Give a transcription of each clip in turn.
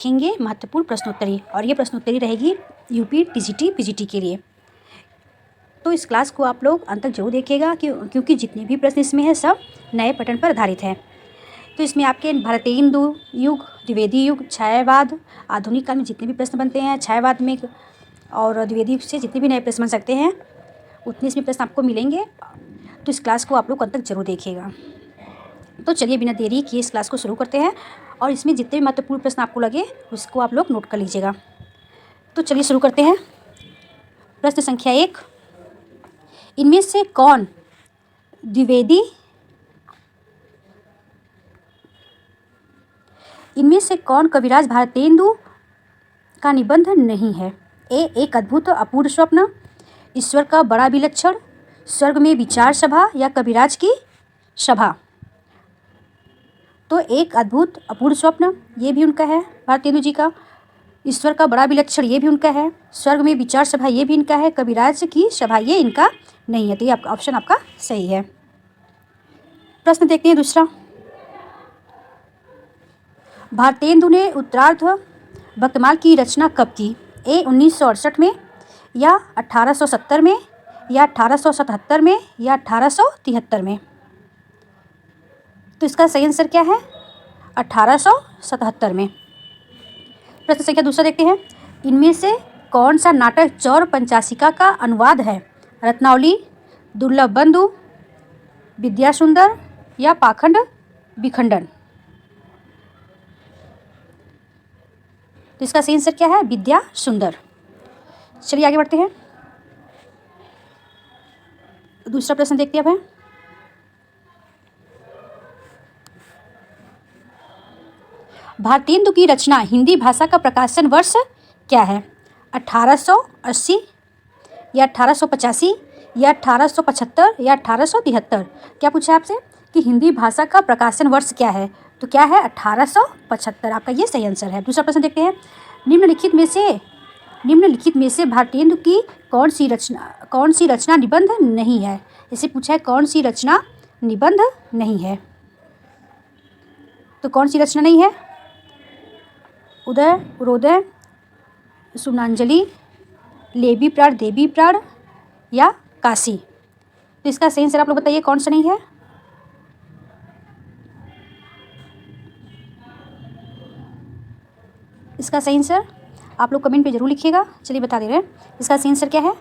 देखेंगे महत्वपूर्ण प्रश्नोत्तरी, और ये प्रश्नोत्तरी रहेगी यूपी टीजीटी पीजीटी के लिए। तो इस क्लास को आप लोग अंत तक जरूर देखिएगा क्योंकि जितने भी प्रश्न इसमें हैं सब नए पैटर्न पर आधारित है। तो इसमें आपके भारतीय हिंदू युग, द्विवेदी युग, छायावाद, आधुनिक काल में जितने भी प्रश्न बनते हैं, छायावाद में और द्विवेदी युग से जितने भी नए प्रश्न बन सकते हैं उतने इसमें प्रश्न आपको मिलेंगे। तो इस क्लास को आप लोग अंत तक जरूर देखिएगा। तो चलिए बिना देरी किए इस क्लास को शुरू करते हैं, और इसमें जितने भी महत्वपूर्ण प्रश्न आपको लगे उसको आप लोग नोट कर लीजिएगा। तो चलिए शुरू करते हैं। प्रश्न संख्या 1, इनमें से कौन द्विवेदी इनमें से कौन कविराज भारतेंदु का निबंध नहीं है? ए, एक अद्भुत अपूर्व स्वप्न, ईश्वर का बड़ा विलक्षण, स्वर्ग में विचार सभा, या कविराज की सभा। तो एक अद्भुत अपूर्व स्वप्न ये भी उनका है भारतेंदु जी का, ईश्वर का बड़ा विलक्षण ये भी उनका है, स्वर्ग में विचार सभा ये भी इनका है, कविराज की सभा ये इनका नहीं है। तो ये आपका ऑप्शन आपका सही है। प्रश्न देखते हैं दूसरा, भारतेंदु ने उत्तरार्ध भक्तमाल की रचना कब की? ए, 1968 में, या 1870 में, या 1877 में, या 1873 में। तो इसका सही आंसर क्या है? 1877 में। प्रश्न संख्या दूसरा देखते हैं, इनमें से कौन सा नाटक चौर पंचाशिका का अनुवाद है? रत्नावली, दुर्लभ बंधु, विद्या सुंदर, या पाखंड विखंडन। तो इसका सही आंसर क्या है? विद्या सुंदर। चलिए आगे बढ़ते हैं। दूसरा प्रश्न देखते हैं अब है, भारतेंदु की रचना हिंदी भाषा का प्रकाशन वर्ष क्या है? 1880, या 1885, या 1875, या 1873। क्या पूछा आपसे कि हिंदी भाषा का प्रकाशन वर्ष क्या है? तो क्या है? 1875 आपका ये सही आंसर है। दूसरा प्रश्न देखते हैं, निम्नलिखित में से भारतेंदु की कौन सी रचना निबंध नहीं है? इसे पूछा है कौन सी रचना निबंध नहीं है। तो कौन सी रचना नहीं है? उदय, उरोदय, सुमनांजलि, लेवी प्राण, देवी प्राण, या काशी। तो इसका सही आंसर आप लोग बताइए कौन सा नहीं है? इसका सही आंसर आप लोग कमेंट पे जरूर लिखिएगा। चलिए बता दे रहे हैं, इसका सही आंसर क्या है?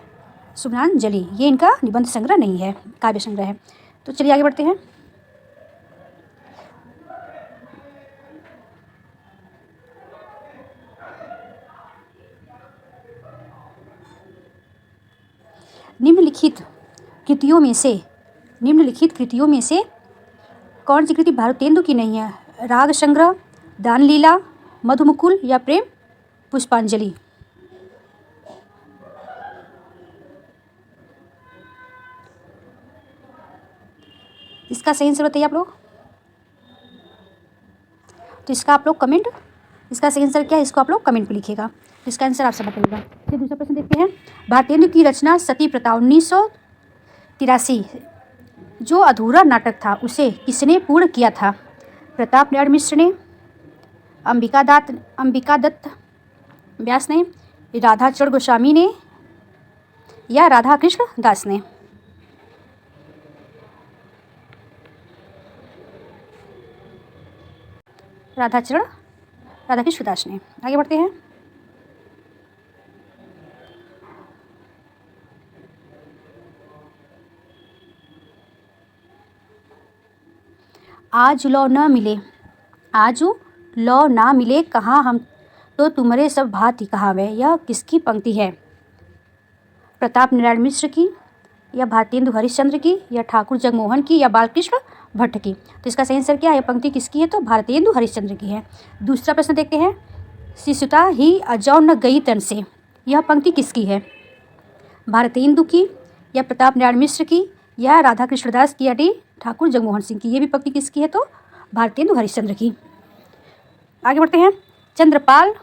सुमनांजलि ये इनका निबंध संग्रह नहीं है, काव्य संग्रह है। तो चलिए आगे बढ़ते हैं। निम्नलिखित कृतियों में से कौन सी कृति भारतेंदु की नहीं है? राग संग्रह, दान लीला, मधुमुकुल, या प्रेम पुष्पांजलि। इसका सही आंसर बताइए आप लोग। तो इसका आप लोग कमेंट, इसका सही आंसर क्या है इसको आप लोग कमेंट पे लिखिएगा। तो इसका आंसर आप सब बताइएगा। फिर दूसरा प्रश्न देखते हैं, भारतेंदु की रचना सती प्रथा 1983 जो अधूरा नाटक था उसे किसने पूर्ण किया था? प्रताप नारायण मिश्र ने, अंबिका दत्त व्यास ने, राधाचरण गोस्वामी ने, या राधा कृष्ण दास ने। राधा कृष्ण दास ने। आगे बढ़ते हैं। आज लौ ना मिले कहाँ हम तो तुम्हारे सब भांति कहावे। यह किसकी पंक्ति है? प्रताप नारायण मिश्र की, या भारतेंदु हरिश्चंद्र की, या ठाकुर जगमोहन की, या बालकृष्ण भट्ट की। तो इसका सही आंसर क्या है? यह पंक्ति किसकी है? तो भारतेंदु हरिश्चंद्र की है। दूसरा प्रश्न देखते हैं, शिशुता ही अजौ न गई तन से, यह पंक्ति किसकी है? भारतेंदु की, या प्रताप नारायण मिश्र की, या राधा कृष्णदास की, या ठाकुर जगमोहन सिंह की। ये भी पंक्ति किसकी है? तो भारतेंदु हरिश्चंद्र की। आगे बढ़ते हैं, चंद्रपाल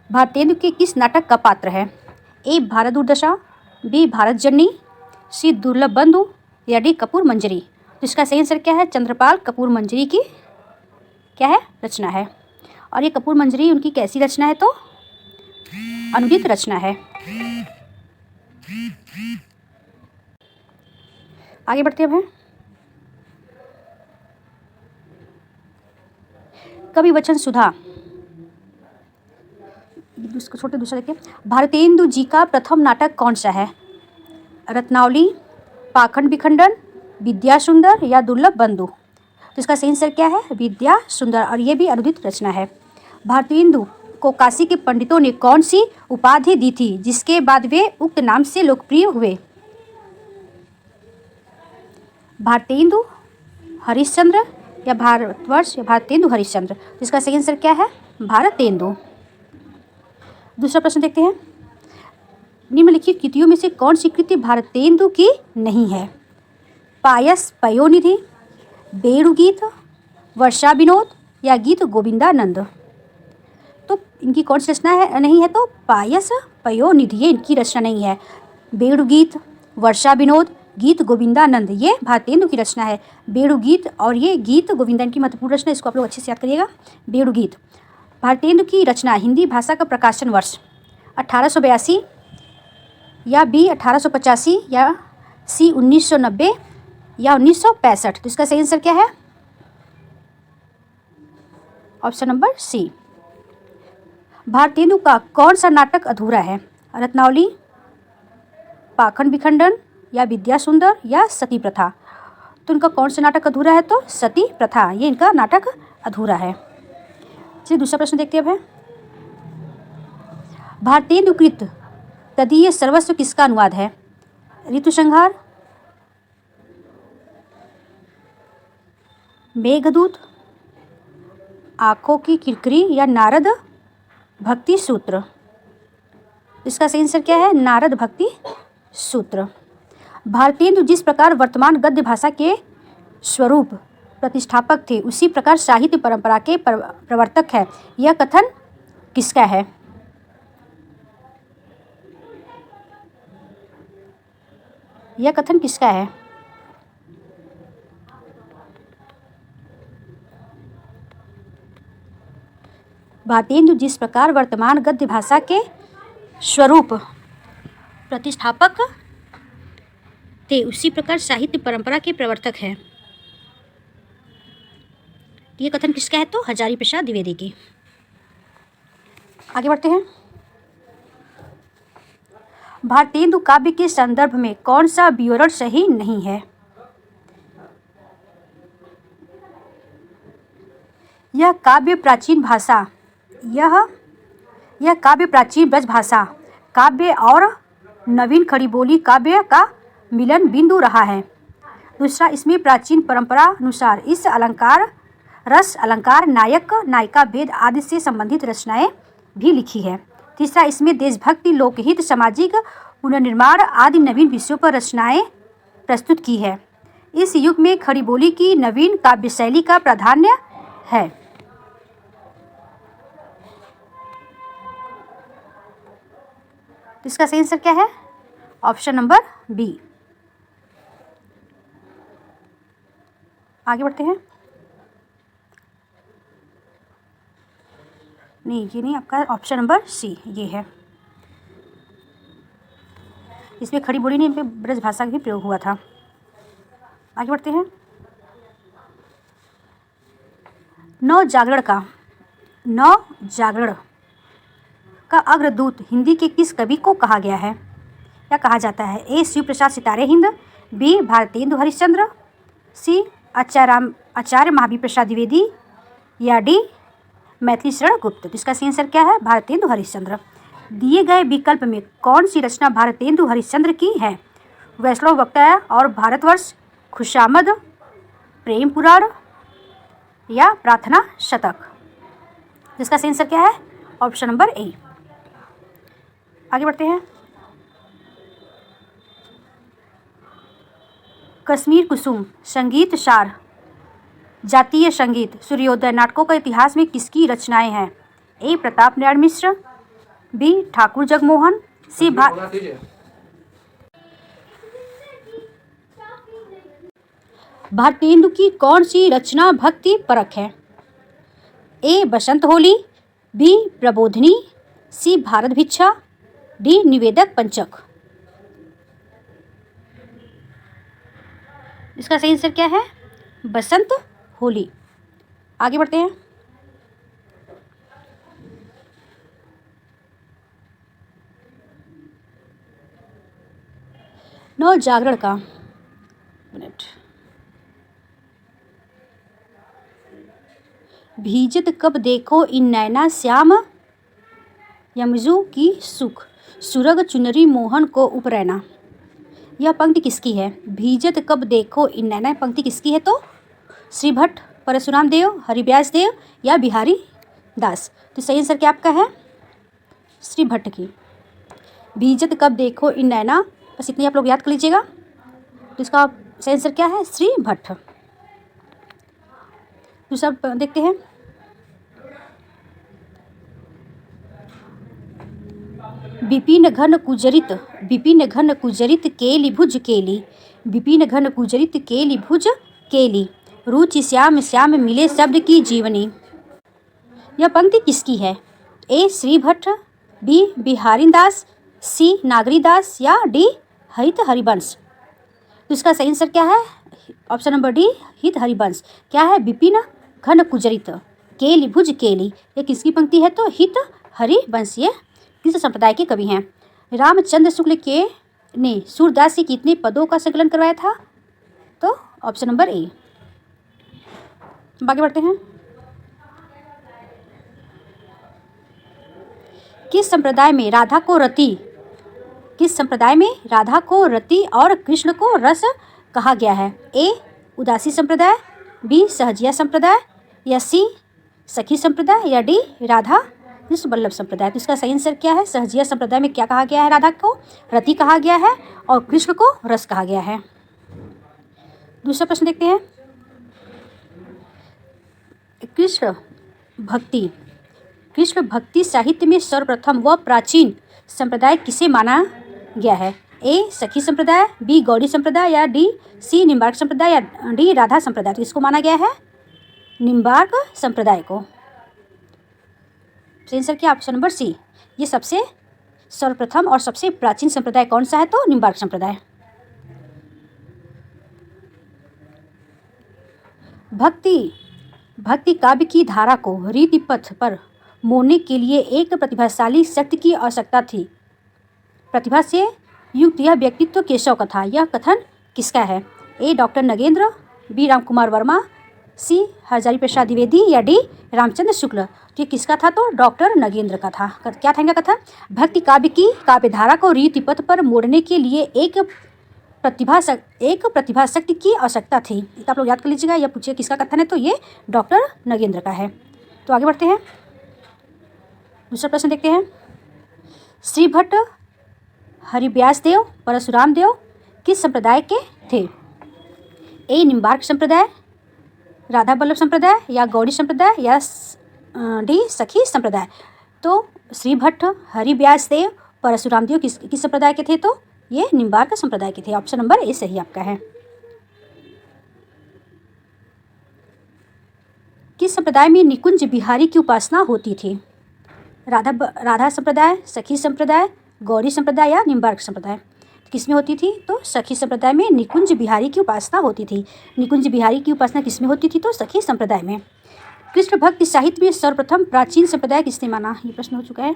भारतेंदु के किस नाटक का पात्र है? ए, भारत दुर्दशा, बी, भारत जननी, सी, दुर्लभ बंधु, या डी, कपूर मंजरी। तो इसका सही आंसर क्या है? चंद्रपाल कपूर मंजरी की क्या है? रचना है। और ये कपूर मंजरी उनकी कैसी रचना है? तो अनुदित रचना है। आगे बढ़ते हैं। कवि वचन सुधा, छोटे दूसरा देखिए। भारतेंदु जी का प्रथम नाटक कौन सा है? रत्नावली, पाखंड विखंडन, विद्या सुंदर या दुर्लभ बंधु? तो इसका सही आंसर क्या है? विद्या सुंदर, और ये भी अनुदित रचना है। भारतेंदु को काशी के पंडितों ने कौन सी उपाधि दी थी जिसके बाद वे उक्त नाम से लोकप्रिय हुए? भारतेंदु हरिश्चंद्र या भारतवर्ष या भारतेंदु हरिश्चंद्र? तो इसका सही आंसर क्या है? भारतेंदु। दूसरा प्रश्न देखते हैं। निम्नलिखित कृतियों में से कौन सी कृति भारतेंदु की नहीं है? पायस पयोनिधि, बेणु गीत, वर्षा विनोद या गीत गोविंदानंद? तो इनकी कौन सी रचना है नहीं है? तो पायस पयोनिधि ये इनकी रचना नहीं है। बेणु गीत, वर्षा विनोद, गीत गोविंदानंद ये भारतेंदु की रचना है। बेणु गीत और ये गीत गोविंदा इनकी महत्वपूर्ण रचना, इसको आप लोग अच्छे से याद करिएगा। बेणु गीत भारतेंदु की रचना। हिंदी भाषा का प्रकाशन वर्ष 1882 या बी 1885 या सी 1990 या 1965? तो इसका सही आंसर क्या है? ऑप्शन नंबर सी। भारतेंदु का कौन सा नाटक अधूरा है? रत्नावली, पाखंड विखंडन या विद्या सुंदर या सती प्रथा? तो इनका कौन सा नाटक अधूरा है? तो सती प्रथा ये इनका नाटक अधूरा है। चलिए दूसरा प्रश्न देखते हैं। भारतेंदु कृत तदीय सर्वस्व किसका अनुवाद है? ऋतुसंहार, मेघदूत, आंखों की किरकिरी या नारद भक्ति सूत्र? इसका सही आंसर क्या है? नारद भक्ति सूत्र। भारतेंदु जिस प्रकार वर्तमान गद्य भाषा के स्वरूप प्रतिष्ठापक थे उसी प्रकार साहित्य परंपरा के प्रवर्तक है, यह कथन किसका है? यह कथन किसका है? भारतेंदु जिस प्रकार वर्तमान गद्य भाषा के स्वरूप प्रतिष्ठापक थे उसी प्रकार साहित्य परंपरा के प्रवर्तक है, ये कथन किसका है? तो हजारी प्रसाद द्विवेदी की। आगे बढ़ते हैं। भारतेंदु काव्य के संदर्भ में कौन सा विवरण सही नहीं है? यह काव्य प्राचीन भाषा, यह काव्य प्राचीन ब्रज भाषा काव्य और नवीन खड़ी बोली काव्य का मिलन बिंदु रहा है। दूसरा, इसमें प्राचीन परंपरा अनुसार इस अलंकार, रस अलंकार, नायक नायिका भेद आदि से संबंधित रचनाएं भी लिखी है। तीसरा, इसमें देशभक्ति, लोकहित, सामाजिक पुनर्निर्माण आदि नवीन विषयों पर रचनाएं प्रस्तुत की है। इस युग में खड़ी बोली की नवीन काव्य शैली का प्राधान्य है। इसका सही आंसर क्या है? Option number B. आगे बढ़ते हैं। नहीं, ये नहीं, आपका ऑप्शन नंबर सी ये है। इसमें खड़ी बोली नहीं, इन पे ब्रज भाषा का भी प्रयोग हुआ था। आगे बढ़ते हैं। नव जागरण का अग्रदूत हिंदी के किस कवि को कहा गया है या कहा जाता है? ए शिव प्रसाद सितारे हिंद, बी भारतेंदु हरिश्चंद्र, सी आचार्य महावीर प्रसाद द्विवेदी या डी मैथिली शरण गुप्त? तो इसका सही आंसर क्या है? भारतेंदु हरिश्चंद्र। दिए गए विकल्प में कौन सी रचना भारतेंदु हरिश्चंद्र की है? वैष्णव वक्ता और भारतवर्ष, खुशामद, प्रेम पुराण या प्रार्थना शतक? जिसका सही आंसर क्या है? ऑप्शन नंबर ए। आगे बढ़ते हैं। कश्मीर कुसुम, संगीत सार, जातीय संगीत, सूर्योदय नाटकों का इतिहास में किसकी रचनाएं हैं? ए प्रताप नारायण मिश्र, बी ठाकुर जगमोहन, सी भारतेंदु की कौन सी रचना भक्ति परक है? ए बसंत होली, बी प्रबोधिनी, सी भारत भिक्षा, डी निवेदक पंचक। इसका सही आंसर क्या है? बसंत होली। आगे बढ़ते हैं। नव जागरण का मिनट। भीजत कब देखो इन नैना श्याम, यमजू की सुख, सुरग चुनरी मोहन को उपरैना। यह पंक्ति किसकी है? भीजत कब देखो इन नैना पंक्ति किसकी है? तो श्री भट्ट, परशुराम देव, हरिव्यास देव या बिहारी दास। तो सही आंसर क्या आपका है? श्री भट्ट की। भीजत कब देखो इन नैना, बस इतनी आप लोग याद कर लीजिएगा। तो इसका सही आंसर क्या है? श्री भट्ट। दूसरा देखते हैं। विपिन घन कुजरित, विपिन घन कुजरित केली भुज केली, विपिन घन कुजरित केली भुज केली, रुचि श्याम श्याम मिले शब्द की जीवनी। यह पंक्ति किसकी है? ए श्री भट्ट, बी बिहारी दास, सी नागरी दास या डी हित हरिवंश। तो इसका सही आंसर क्या है? ऑप्शन नंबर डी हित हरिवंश। क्या है? विपिन घन कुजरित केली भुज केली, ये किसकी पंक्ति है? तो हित हरिवंश। ये किस संप्रदाय के कवि हैं? रामचंद्र शुक्ल के ने सूरदास से कितने पदों का संकलन करवाया था? तो ऑप्शन नंबर ए। आगे बढ़ते हैं। किस संप्रदाय में राधा को रति, किस संप्रदाय में राधा को रति और कृष्ण को रस कहा गया है? ए उदासी संप्रदाय, बी सहजिया संप्रदाय या सी सखी संप्रदाय या डी राधा कृष्ण वल्लभ संप्रदाय। तो इसका सही आंसर क्या है? सहजिया संप्रदाय में क्या कहा गया है? राधा को रति कहा गया है और कृष्ण को रस कहा गया है। दूसरा प्रश्न देखते हैं। कृष्ण भक्ति, कृष्ण भक्ति साहित्य में सर्वप्रथम व प्राचीन संप्रदाय किसे माना गया है? ए सखी संप्रदाय, बी गौड़ी संप्रदाय या डी सी निम्बार्क संप्रदाय या डी राधा संप्रदाय। तो इसको माना गया है निम्बार्क संप्रदाय को। सही आंसर क्या? Option number C. ये सबसे सर्वप्रथम और सबसे प्राचीन संप्रदाय कौन सा है? तो निम्बार्क संप्रदाय। भक्ति काव्य की धारा को रीति पथ पर मोड़ने के लिए एक प्रतिभाशाली शक्ति की आवश्यकता थी। प्रतिभा से युक्त यह व्यक्तित्व केशव का था। यह कथन किसका है? ए डॉक्टर नगेंद्र, बी रामकुमार वर्मा, सी हजारी प्रसाद द्विवेदी या डी रामचंद्र शुक्ल। तो ये किसका था? तो डॉक्टर नगेंद्र का था। क्या था इनका कथन? भक्ति काव्य की काव्यधारा को रीति पथ पर मोड़ने के लिए एक प्रतिभा शक्ति की आवश्यकता थी। तो आप लोग याद कर लीजिएगा। यह पूछिए किसका कथन है? तो ये डॉक्टर नगेंद्र का है। तो आगे बढ़ते हैं। दूसरा प्रश्न देखते हैं। श्री भट्ट, हरिव्यास देव, परशुराम देव किस संप्रदाय के थे? ए निम्बार्क संप्रदाय, राधा वल्लभ संप्रदाय या गौड़ी संप्रदाय या डी सखी संप्रदाय। तो श्री भट्ट, हरिव्यास देव, परशुराम देव किस संप्रदाय के थे? तो ये निम्बार्क संप्रदाय के थे। ऑप्शन नंबर ए सही आपका है। किस संप्रदाय में निकुंज बिहारी की उपासना होती थी? राधा संप्रदाय, सखी संप्रदाय, गौड़ी संप्रदाय या निम्बार्क संप्रदाय। किस में होती थी? तो सखी संप्रदाय में निकुंज बिहारी की उपासना होती थी। निकुंज बिहारी की उपासना किस में होती थी? तो सखी संप्रदाय में। कृष्ण भक्ति साहित्य में सर्वप्रथम प्राचीन संप्रदाय किसने माना? ये प्रश्न हो चुका है।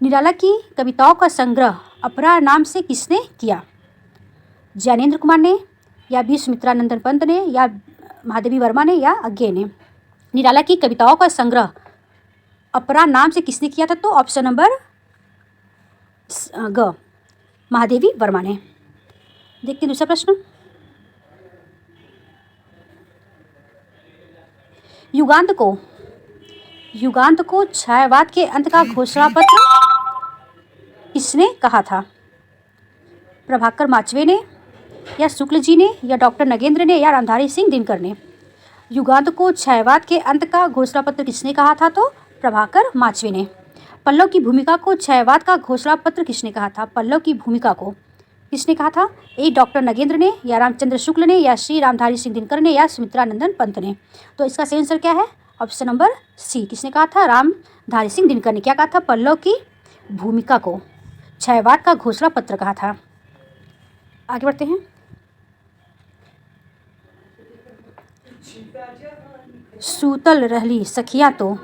निराला की कविताओं का संग्रह अपरा नाम से किसने किया? ज्ञानेंद्र कुमार ने या बी सुमित्रानंदन पंत ने या महादेवी वर्मा ने या अज्ञे ने। निराला की कविताओं का संग्रह अपरा नाम से किसने किया था? तो ऑप्शन नंबर ग महादेवी वर्मा ने। देखते हैं दूसरा प्रश्न। युगांत को छायावाद के अंत का घोषणा पत्र किसने कहा था? प्रभाकर माचवे ने या शुक्ल जी ने या डॉक्टर नगेंद्र ने या रामधारी सिंह दिनकर ने। युगांत को छायावाद के अंत का घोषणा पत्र किसने कहा था? तो प्रभाकर माचवे ने। पल्लव की भूमिका को छायावाद का घोषणा पत्र किसने कहा था? पल्लव की भूमिका को किसने कहा था? ए डॉक्टर नगेंद्र ने, या रामचंद्र शुक्ल ने, या श्री रामधारी सिंह दिनकर ने, या सुमित्रानंदन पंत ने। तो इसका सही आंसर क्या है? Option number C. किसने कहा था? रामधारी सिंह दिनकर ने। क्या कहा था? पल्लव की भूमिका को छायावाद का घोषणा पत्र कहा था। आगे बढ़ते हैं। सूतल रहली सखियाँ तो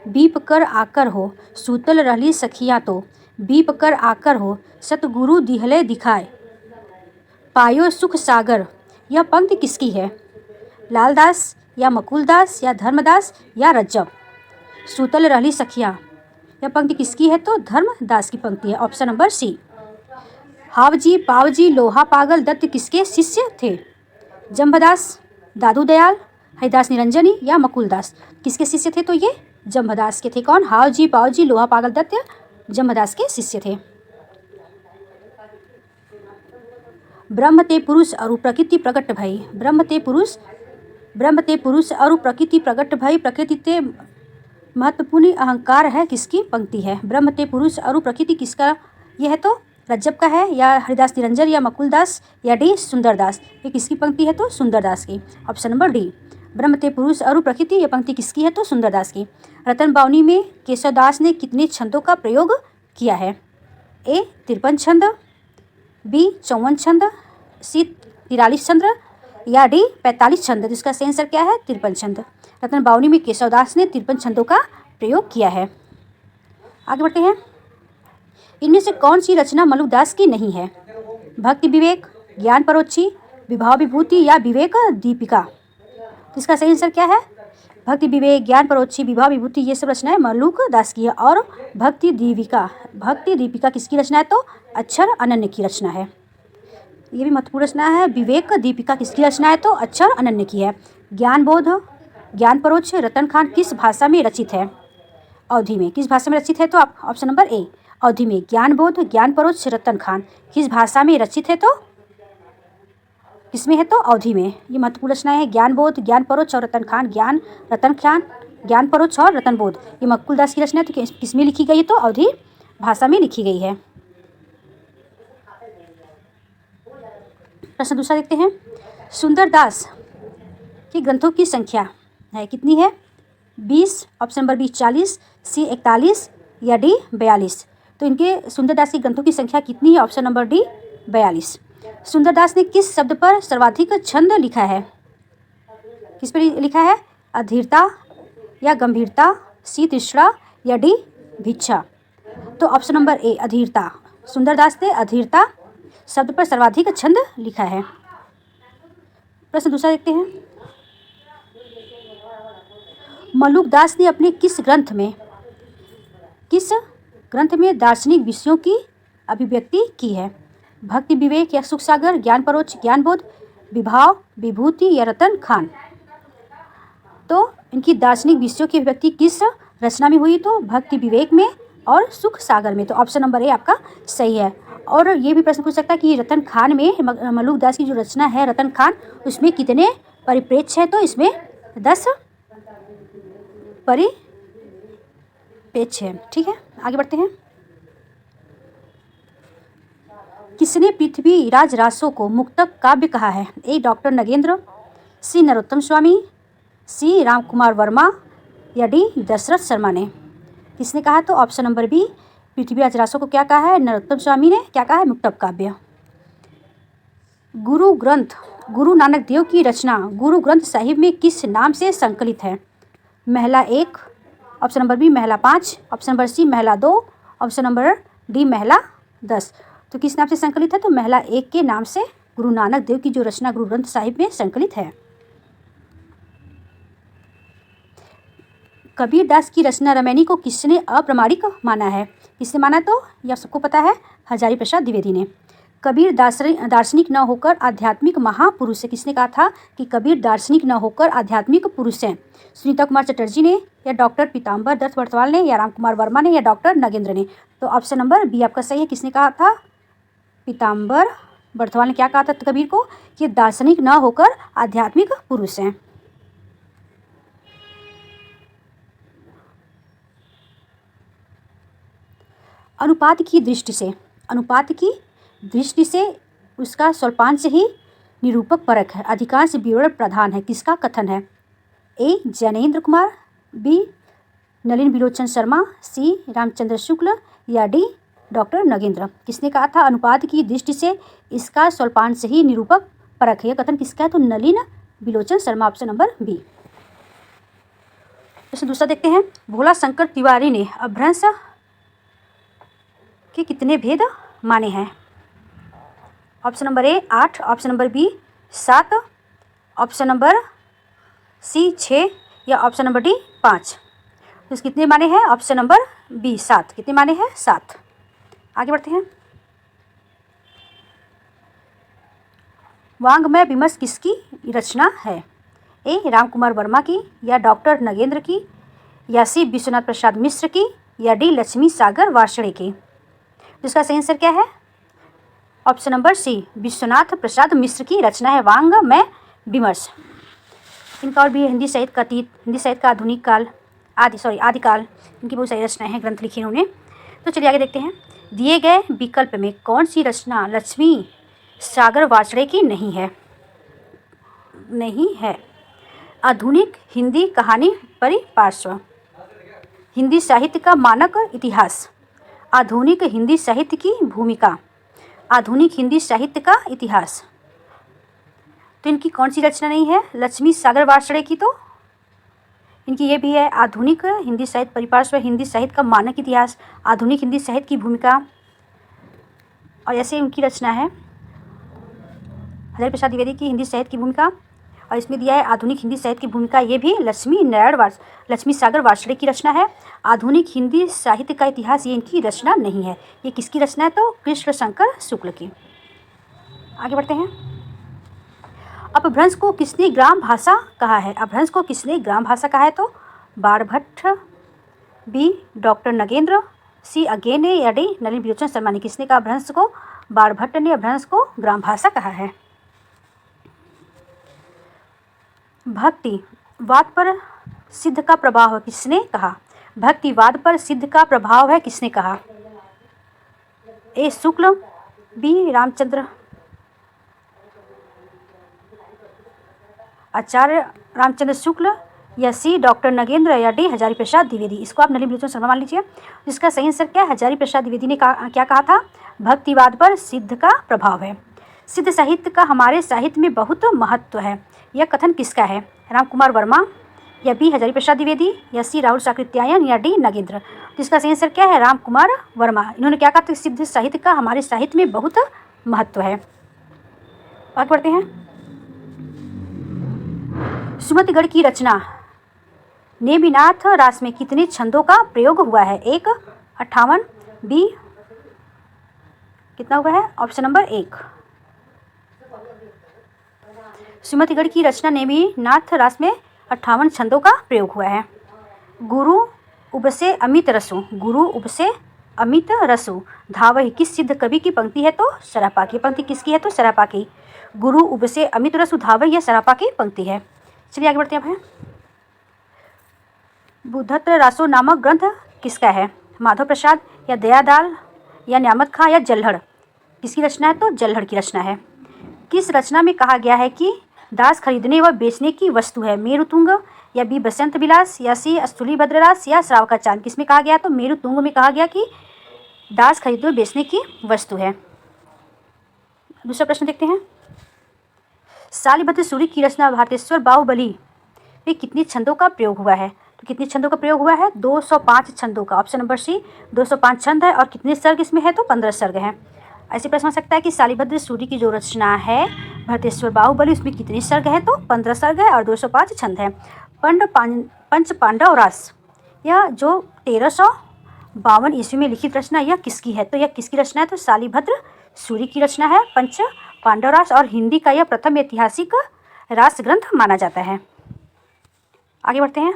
बीप कर आकर हो, सूतल रहली सखियाँ तो बीप कर आकर हो, सतगुरु दिहले दिखाए पायो सुख सागर। यह पंक्ति किसकी है? लालदास, या मकुलदास, या धर्मदास, या रज्जब। सूतल रहली सखियाँ, यह पंक्ति किसकी है? तो धर्मदास की पंक्ति है। ऑप्शन नंबर सी। हावजी पावजी लोहा पागल दत्त किसके शिष्य थे? जम्भदास, दादू दयाल, हरिदास निरंजनी, या मकुलदास। किसके शिष्य थे? तो ये जम्भदास के थे। कौन? हावजी पावजी लोहा पागल दत्त जम्भदास के शिष्य थे। ब्रह्म ते पुरुष और प्रकृति प्रकट भई, ब्रह्म ते पुरुष और प्रकृति प्रकट भई, प्रकृति ते महत्वपूर्ण अहंकार है किसकी पंक्ति है? ब्रह्म ते पुरुष और प्रकृति किसका यह है? तो रज्जब का है, या हरिदास निरंजन, या मकुलदास, या डी सुंदरदास। ये किसकी पंक्ति है? तो सुंदरदास की। Option number D. ब्रह्म ते पुरुष और प्रकृति, यह पंक्ति किसकी है? तो सुंदरदास की। रतन बावनी में केशवदास ने कितने छंदों का प्रयोग किया है? ए 53 छंद, बी 54 छंद, सी 43 छंद, या डी 45 छंद। जिसका सही आंसर क्या है? 53 छंद। रतन बावनी में केशवदास ने 53 छंदों का प्रयोग किया है। आगे बढ़ते हैं। इनमें से कौन सी रचना मलुकदास की नहीं है? भक्ति विवेक, ज्ञान परोक्षी, विभाव विभूति, या विवेक दीपिका। इसका सही आंसर क्या है? भक्ति विवेक, ज्ञान परोक्षी, विभाव विभूति, ये सब रचनाएं मलुकदास की है। और भक्ति दीपिका किसकी रचना है? तो अक्षर अनन्य की रचना है। ये भी महत्वपूर्ण रचना है। विवेक दीपिका किसकी रचना है? तो अक्षर अनन्य की है। ज्ञान बोध, ज्ञान परोक्ष, रतन खान किस भाषा में रचित है? अवधि में। किस भाषा में रचित है? तो ऑप्शन नंबर ए अवधि में। ज्ञान बोध, ज्ञान परोक्ष, रतन खान किस भाषा में रचित है? तो किसमें है? तो अवधि में। ये महत्वपूर्ण रचना है। ज्ञान बोध, ज्ञान परोक्ष और रतन खान, ज्ञान परोक्ष और रतन बोध, ये मकुलदास की रचना है। तो किसमें लिखी गई है? तो अवधि भाषा में लिखी गई है। प्रश्न दूसरा देखते हैं। सुंदरदास के ग्रंथों की संख्या है कितनी है? 20, ऑप्शन नंबर बी 40, सी 41, या डी 42। तो इनके सुंदरदास के ग्रंथों की संख्या कितनी है? Option number D 42। सुंदरदास ने किस शब्द पर सर्वाधिक छंद लिखा है? किस पर लिखा है? अधीरता, या गंभीरता, सी तृष्णा, या डी भिक्षा। तो ऑप्शन नंबर ए अधीरता। सुंदरदास ने अधीरता शब्द पर सर्वाधिक छंद लिखा है। प्रश्न दूसरा देखते हैं। मलुकदास ने अपने किस ग्रंथ में दार्शनिक विषयों की अभिव्यक्ति की है? भक्ति विवेक, या सुख सागर, ज्ञान परोक्ष, ज्ञान बोध, विभाव विभूति, या रतन खान। तो इनकी दार्शनिक विषयों की अभिव्यक्ति किस रचना में हुई? तो भक्ति विवेक में और सुख सागर में। तो ऑप्शन नंबर ए आपका सही है। और ये भी प्रश्न पूछ सकता है कि रतन खान में मलुकदास की जो रचना है रतन खान, उसमें कितने परिप्रेक्ष्य है? तो इसमें 10 परिप्रेक्ष्य है। ठीक है, आगे बढ़ते हैं। किसने पृथ्वी राज रासों को मुक्तक काव्य कहा है? ए डॉक्टर नगेंद्र, सी नरोत्तम स्वामी, सी राम कुमार वर्मा, या डी दशरथ शर्मा ने। किसने कहा? तो option number B Prithviraj Raso को क्या कहा है? नरोत्तम स्वामी ने क्या कहा है? मुक्तक काव्य। गुरु ग्रंथ गुरु नानक देव की रचना गुरु ग्रंथ साहिब में किस नाम से संकलित है? महला 1, ऑप्शन नंबर बी महला 5, ऑप्शन नंबर सी महला 2, ऑप्शन नंबर डी महला 10। तो किस नाम से संकलित है? तो महला 1 के नाम से गुरु नानक देव की जो रचना गुरु ग्रंथ साहिब में संकलित है। कबीर दास की रचना रामायणी को किसने अप्रामाणिक माना है? किसने माना? तो यह सबको पता है, हजारी प्रसाद द्विवेदी ने। कबीर दार्शनिक न होकर आध्यात्मिक महापुरुष है। किसने कहा था कि कबीर दार्शनिक न होकर आध्यात्मिक पुरुष हैं? सुनीता कुमार चटर्जी ने, या डॉक्टर पीताम्बर दत्त बर्तवाल ने, या राम कुमार वर्मा ने, या डॉक्टर नगेंद्र ने। तो ऑप्शन नंबर बी आपका सही है। किसने कहा था? पीताम्बर बर्तवाल ने क्या कहा था कबीर को? कि दार्शनिक न होकर आध्यात्मिक पुरुष हैं। अनुपात की दृष्टि से उसका स्वल्पांश ही निरूपक परक है, अधिकांश विवरण प्रधान है। किसका कथन है? ए ज्ञानेंद्र कुमार, बी नलिन बिलोचन शर्मा, सी रामचंद्र शुक्ल या डी डॉक्टर नगेंद्र। किसने कहा था अनुपात की दृष्टि से इसका स्वल्पांश ही निरूपक परक है? यह कथन किसका है? तो नलिन बिलोचन शर्मा, ऑप्शन नंबर बी। प्रश्न दूसरा देखते हैं। भोला शंकर तिवारी ने अपभ्रंश के कितने भेद माने हैं? Option number A 8, option number B 7, option number C 6 या ऑप्शन नंबर डी 5। तो इस कितने माने हैं? Option number B 7। कितने माने हैं? 7। आगे बढ़ते हैं। वांग्मय विमर्श किसकी रचना है? ए रामकुमार वर्मा की या डॉक्टर नगेंद्र की या सी विश्वनाथ प्रसाद मिश्र की या डी लक्ष्मी सागर वार्ष्णेय की। जिसका सही आंसर क्या है? ऑप्शन नंबर सी विश्वनाथ प्रसाद मिश्र की रचना है वांग्मय विमर्श। इनका और भी हिंदी साहित्य का अतीत, हिंदी साहित्य का आधुनिक काल, आदिकाल, इनकी बहुत सारी रचनाएं हैं, ग्रंथ लिखे इन्होंने। तो चलिए आगे देखते हैं। दिए गए विकल्प में कौन सी रचना लक्ष्मी सागर वार्ष्णेय की नहीं है? आधुनिक हिंदी कहानी परिपार्श्व, हिंदी साहित्य का मानक इतिहास, आधुनिक हिंदी साहित्य की भूमिका, आधुनिक हिंदी साहित्य का इतिहास। तो इनकी कौन सी रचना नहीं है लक्ष्मी सागर वार्ष्णेय की? तो इनकी ये भी है आधुनिक हिंदी साहित्य परिपार्श्व, हिंदी साहित्य का मानक इतिहास, आधुनिक हिंदी साहित्य की भूमिका, और ऐसे उनकी रचना है हजारी प्रसाद द्विवेदी की हिंदी साहित्य की भूमिका, और इसमें दिया है आधुनिक हिंदी साहित्य की भूमिका। ये भी लक्ष्मी सागर वार्ष्णेय की रचना है। आधुनिक हिंदी साहित्य का इतिहास ये इनकी रचना नहीं है। ये किसकी रचना है? तो कृष्ण शंकर शुक्ल की। आगे बढ़ते हैं। अपभ्रंश को किसने ग्राम भाषा कहा है? अपभ्रंश को किसने ग्राम भाषा कहा है? तो बाणभट्ट, बी डॉक्टर नगेंद्र, सी अज्ञे या डी नलिन बिलोचन शर्मा ने। किसने कहा अपभ्रंश को? बाणभट्ट ने अपभ्रंश को ग्राम भाषा कहा है। भक्तिवाद पर सिद्ध का प्रभाव है किसने कहा? भक्तिवाद पर सिद्ध का प्रभाव है किसने कहा? ए शुक्ल, बी रामचंद्र आचार्य रामचंद्र शुक्ल या सी डॉक्टर नगेंद्र या डी हजारी प्रसाद द्विवेदी। इसको आप नलिन बिलोचन शर्मा मान लीजिए। जिसका सही आंसर क्या है? हजारी प्रसाद द्विवेदी ने क्या कहा था? भक्तिवाद पर सिद्ध का प्रभाव है। सिद्ध साहित्य का हमारे साहित्य में बहुत महत्व है। यह कथन किसका है? रामकुमार वर्मा या बी हजारी प्रसाद द्विवेदी या सी राहुल साकृत्यायन या डी नगेंद्र। जिसका सही आंसर क्या है? रामकुमार वर्मा। इन्होंने क्या कहा था? सिद्ध साहित्य का हमारे साहित्य में बहुत महत्व है। आगे बढ़ते हैं। सुमतिगढ़ की रचना नेमिनाथ रास में कितने छंदों का प्रयोग हुआ है? 1 58, बी कितना हुआ है? Option number 1। सुमतिगढ़ की रचना नेमिनाथ रास में 58 छंदों का प्रयोग हुआ है। गुरु उबसे अमित रसु, गुरु उबसे अमित रसु धावहि किस सिद्ध कवि की पंक्ति है? तो सरापा की। पंक्ति किसकी है? तो सरापा की। गुरु उबसे अमित रसु धावहि यह सरापा की पंक्ति है। चलिए आगे बढ़ते हैं। बुद्धत्र रासो नामक ग्रंथ किसका है? माधव प्रसाद या दयादाल या न्यामत खां या जल्हड़। किसकी रचना है? तो जल्हड़ की रचना है। किस रचना में कहा गया है कि दास खरीदने व बेचने की वस्तु है? मेरुतुंग या बी बसंत विलास या सी स्थूली भद्ररास या श्राव का चांद। किसमें कहा गया? तो मेरुतुंग में कहा गया कि दास खरीदने व बेचने की वस्तु है। दूसरा प्रश्न देखते हैं। शालिभद्र सूरी की रचना भारतेश्वर बाहुबली में कितने छंदों का प्रयोग हुआ है? तो कितने छंदों का प्रयोग हुआ है? 205 छंदों का। ऑप्शन नंबर सी 205 छंद है। और कितने सर्ग इसमें है? तो 15 सर्ग हैं। ऐसे प्रश्न हो सकता है कि शालिभद्र सूरी की जो रचना है भारतेश्वर बाहुबली उसमें कितने सर्ग है? तो 15 सर्ग है और 205 छंद है। पंच पांडव रास यह जो 1352 ईस्वी में लिखित रचना यह किसकी है? तो यह किसकी रचना है? तो शालिभद्र सूरी की रचना है पंच पांडव रास, और हिंदी का यह प्रथम ऐतिहासिक रास ग्रंथ माना जाता है। आगे बढ़ते हैं।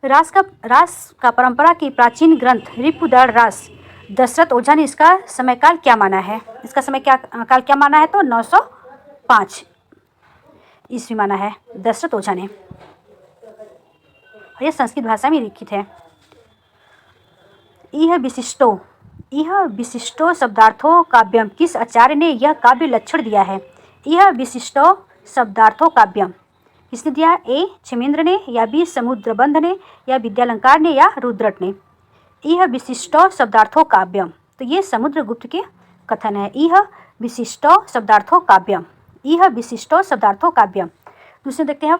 रास का परंपरा की प्राचीन ग्रंथ रिपुदड़ रास दशरथ ओझा ने इसका समयकाल क्या माना है? इसका समय काल क्या माना है? तो 905 ईस्वी माना है दशरथ ओझा ने। यह संस्कृत भाषा में लिखित है। यह विशिष्टो यह विशिष्टो शब्दार्थो काव्यम, किस आचार्य ने यह काव्य लक्षण दिया है? यह विशिष्टो शब्दार्थो काव्यम किसने दिया? ए क्षेमेंद्र ने, या बी समुद्रबंध ने, या विद्यालंकार ने, या रुद्रट ने? यह विशिष्टो शब्दार्थो काव्यम, तो ये समुद्रगुप्त के कथन है। यह विशिष्टो शब्दार्थो काव्यम, यह विशिष्टो शब्दार्थो काव्यम। दूसरे देखते हैं,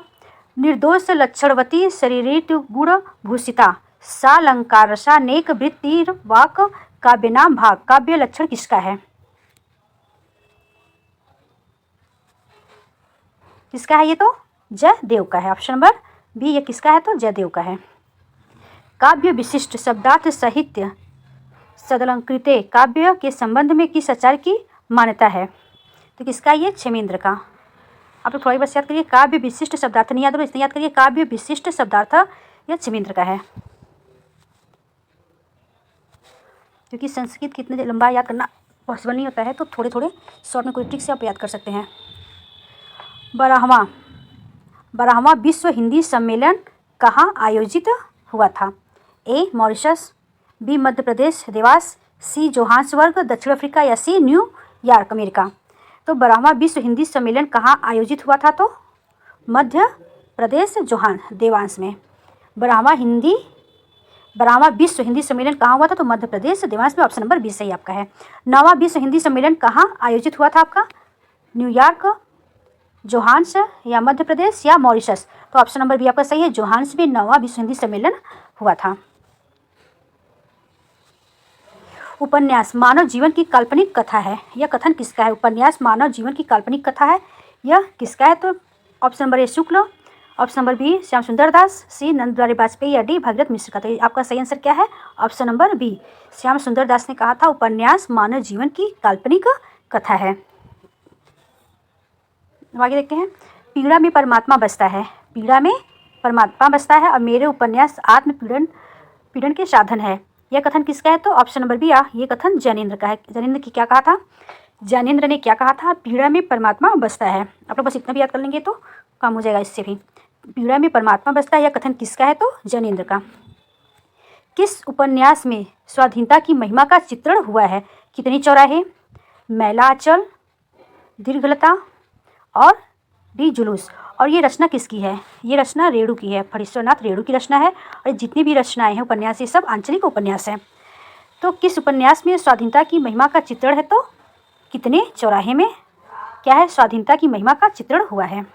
निर्दोष लक्षणवती शरीरित गुण भूषिता सालंकारसा नेक वृत्तिर वाक काव्य नाम भाग, काव्य लक्षण किसका है? किसका है? ये तो जयदेव का है। ऑप्शन नंबर बी ये किसका है? तो जयदेव का है। काव्य विशिष्ट शब्दार्थ साहित्य सदलंकृते काव्य के संबंध में किस आचार्य की मान्यता है? तो किसका? ये क्षेमेंद्र का। आप लोग थोड़ी बस याद करिए, काव्य विशिष्ट शब्दार्थ नहीं याद हो इसलिए याद करिए, काव्य विशिष्ट शब्दार्थ यह क्षेमेंद्र का है। क्योंकि संस्कृत कितने लंबा याद करना पॉसिबल नहीं होता है, तो थोड़े थोड़े शॉर्ट में कोई ट्रिक से आप याद कर सकते हैं। 12वां विश्व हिंदी सम्मेलन कहाँ आयोजित हुआ था? ए मॉरिशस, बी मध्य प्रदेश देवास, सी जोहान्सबर्ग दक्षिण अफ्रीका, या सी न्यूयॉर्क अमेरिका? तो 12वां विश्व हिंदी सम्मेलन कहाँ आयोजित हुआ था? तो मध्य प्रदेश देवांश में। 12वां विश्व हिंदी सम्मेलन कहाँ हुआ था? तो मध्य प्रदेश देवांश में। ऑप्शन नंबर 20 सही आपका है। 9वां विश्व हिंदी सम्मेलन कहाँ आयोजित हुआ था आपका? न्यूयॉर्क, जोहान्स, या मध्य प्रदेश, या मॉरिशस? तो ऑप्शन नंबर बी आपका सही है, जोहान्स में 9वां विश्व हिंदी सम्मेलन हुआ था। उपन्यास मानव जीवन की काल्पनिक कथा है, यह कथन किसका है? उपन्यास मानव जीवन की काल्पनिक कथा है, यह किसका है? तो option number A Shukla, option number B Shyam Sundar Das, सी नंद बिहारी वाजपेयी, या डी भागीरथ मिश्र का? तो आपका सही आंसर क्या है? Option number B Shyam Sundar दास ने कहा था उपन्यास मानव जीवन की काल्पनिक कथा है। आगे देखते हैं, पीड़ा में परमात्मा बसता है, पीड़ा में परमात्मा बसता है और मेरे उपन्यास आत्म पीड़न के साधन है, यह कथन किसका है? तो ऑप्शन नंबर बी ये कथन ज्ञानेंद्र का है। ज्ञानेंद्र की क्या कहा था? ज्ञानेंद्र ने क्या कहा था? पीड़ा में परमात्मा बसता है। आप लोग बस इतना भी याद कर लेंगे तो काम हो जाएगा इससे भी। पीड़ा में परमात्मा बसता है, यह कथन किसका है? तो ज्ञानेंद्र का। किस उपन्यास में स्वाधीनता की महिमा का चित्रण हुआ है? कितनी चौराहे, मैला आंचल, दीर्घलता, और डी जुलूस? और ये रचना किसकी है? ये रचना रेणु की है, फणीश्वरनाथ रेणु की रचना है। और जितनी भी रचनाएं हैं उपन्यास, ये सब आंचलिक उपन्यास हैं। तो किस उपन्यास में स्वाधीनता की महिमा का चित्रण है? तो कितने चौराहे में क्या है? स्वाधीनता की महिमा का चित्रण हुआ है।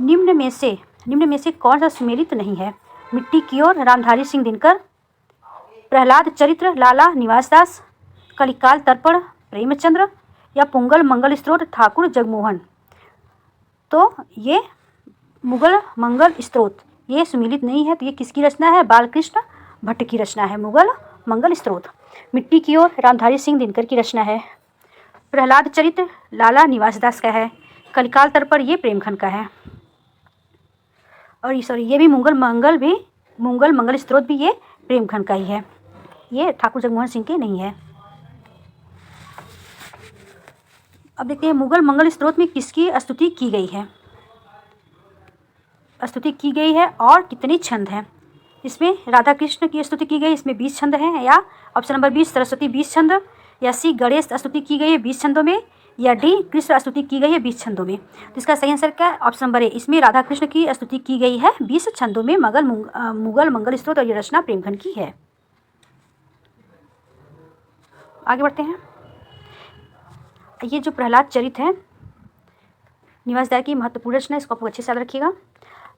निम्न में से कौन सा सुमेलित नहीं है? मिट्टी की ओर रामधारी सिंह दिनकर, प्रहलाद चरित्र लाला निवासदास, कलिकाल तर्पण प्रेमचंद्र, या पुंगल मंगल स्त्रोत ठाकुर जगमोहन? तो ये मुगल मंगल स्त्रोत ये सुमेलित नहीं है, तो ये किसकी रचना है? बालकृष्ण भट्ट की रचना है मुगल मंगल स्त्रोत। मिट्टी की ओर रामधारी सिंह दिनकर की रचना है। प्रहलाद चरित्र लाला निवासदास का है। कलिकाल तर्पण ये प्रेमखंड का है। और ये भी मुगल मंगल स्त्रोत भी ये प्रेमखंड का ही है, ये ठाकुर जगमोहन सिंह के नहीं है। अब देखते हैं मुगल मंगल स्त्रोत में किसकी स्तुति की गई है? स्तुति की गई है और कितने छंद हैं? इसमें राधा कृष्ण की स्तुति की गई, इसमें 20 छंद हैं, या ऑप्शन नंबर 20 सरस्वती 20 छंद, या सी गणेश स्तुति की गई है 20 छंदों में, या डी कृष्ण स्तुति की गई है 20 छंदों में? तो इसका सही आंसर क्या है? ऑप्शन नंबर ए, इसमें राधा कृष्ण की स्तुति की गई है 20 छंदों में मुगल मंगल स्त्रोत, और ये रचना प्रेमखंड की है। आगे बढ़ते हैं। ये जो प्रहलाद चरित है निवासदास की महत्वपूर्ण रचना, इसको आप अच्छे से याद रखिएगा।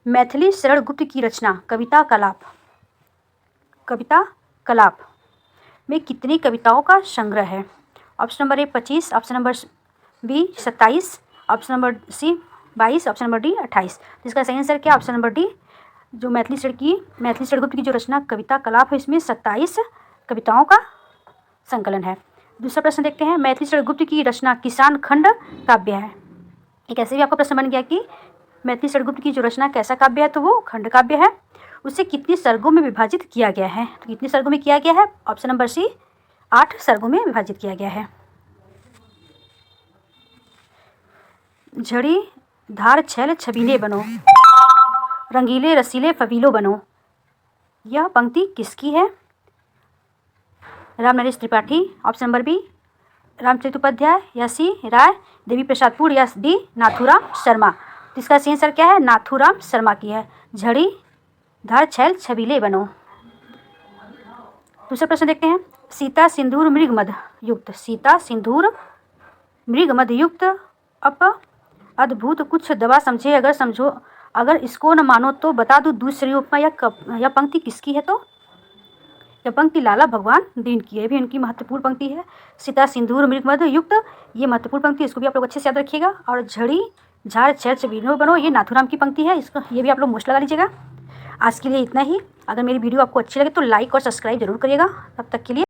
मैथिली शरण गुप्त की रचना कविता कलाप में कितनी कविताओं का संग्रह है? Option number A 25, option number B 27, option number C 22, option number D 28। इसका सही आंसर क्या? ऑप्शन नंबर डी, जो मैथिली शरण गुप्त की जो रचना कविता कलाप है, इसमें 27 कविताओं का संकलन है। दूसरा प्रश्न देखते हैं, मैथिली शरण गुप्त की रचना किसान खंड काव्य है। एक ऐसे भी आपका प्रश्न बन गया कि मैथिली शरण गुप्त की जो रचना कैसा काव्य है? तो वो खंड काव्य है। उसे कितने सर्गों में विभाजित किया गया है? तो कितने सर्गों में किया गया है? ऑप्शन नंबर सी 8 सर्गों में विभाजित किया गया है। झड़ी धार छैल छबीले बनो, रंगीले रसीले फबीलो बनो, यह पंक्ति किसकी है? Ram Naresh Tripathi, option number B Ramcharit Upadhyay, या सी राय देवी प्रसाद पुर, या डी नाथूराम शर्मा। तो इसका सही आंसर क्या है? नाथूराम शर्मा की है। झड़ी धार छैल छबीले बनो। दूसरा प्रश्न देखते हैं। सीता सिंदूर मृगमद युक्त, सीता सिंदूर मृगमद युक्त अप अद्भुत कुछ दवा समझे, अगर समझो, अगर इसको न मानो तो बता दो दूसरी उपमा या पंक्ति किसकी है। तो यह पंक्ति लाला भगवान दीन की है, भी उनकी महत्वपूर्ण पंक्ति है। सीता सिंदूर मृगमद युक्त, ये महत्वपूर्ण पंक्ति, इसको भी आप लोग अच्छे से याद रखिएगा। और झड़ी झाड़ छैल छबीले बनो, ये नाथूराम की पंक्ति है, इसको ये भी आप लोग मोस्ट लगा लीजिएगा। आज के लिए इतना ही। अगर मेरी वीडियो आपको अच्छी लगे तो लाइक और सब्सक्राइब जरूर करिएगा। तब तक के लिए